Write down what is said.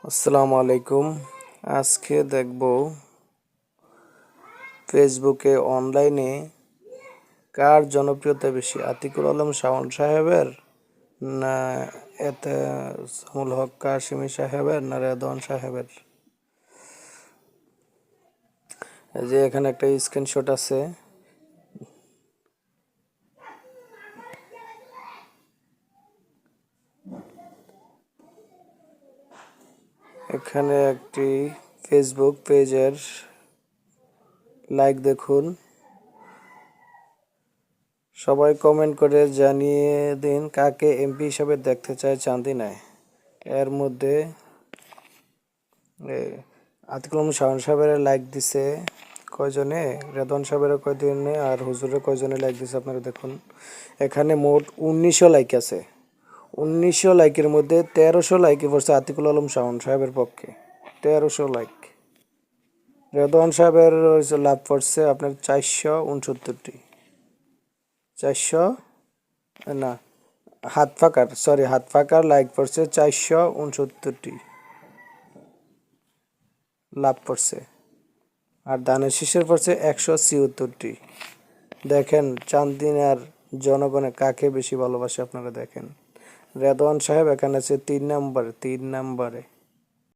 আসসালামু আলাইকুম। আজকে দেখব ফেসবুকে অনলাইনে কার জনপ্রিয়তা বেশি, আতিকুল আলম শাওন সাহেবের না এতেছামুল হক কাশিমি সাহেবের না রেদওয়ান সাহেবের। এই যে এখানে একটা স্ক্রিনশট আছে। এখানে একটি ফেসবুক পেজের লাইক দেখুন। সবাই কমেন্ট করে জানিয়ে দিন কাকে এমপি হিসাবে দেখতে চায় চান্দিনায়। এর মধ্যে আতিকুল আলম শাওন সাহেবের লাইক দিছে কয়জনে, রেদওয়ান সাহেবের কয়জনে আর হুজুরের কয়জনে লাইক দিছে আপনারা দেখুন। এখানে মোট 1900 লাইক আছে। 1900 লাইকের মধ্যে 1300 লাইকে পড়ছে আতিকুল আলম শাওন সাহেবের পক্ষে। 1300 লাইক। রেদওয়ান সাহেবের লাভ পড়ছে আপনার 469টি। 400 না, হাত ফাঁকার লাইক পড়ছে 469টি লাভ পড়ছে। আর দানের শীষের পড়ছে 176টি। দেখেন চান্দিনার জনগণে কাকে বেশি ভালোবাসে আপনারা দেখেন। রেদওয়ান সাহেব এখানে আছে 3 নম্বরে।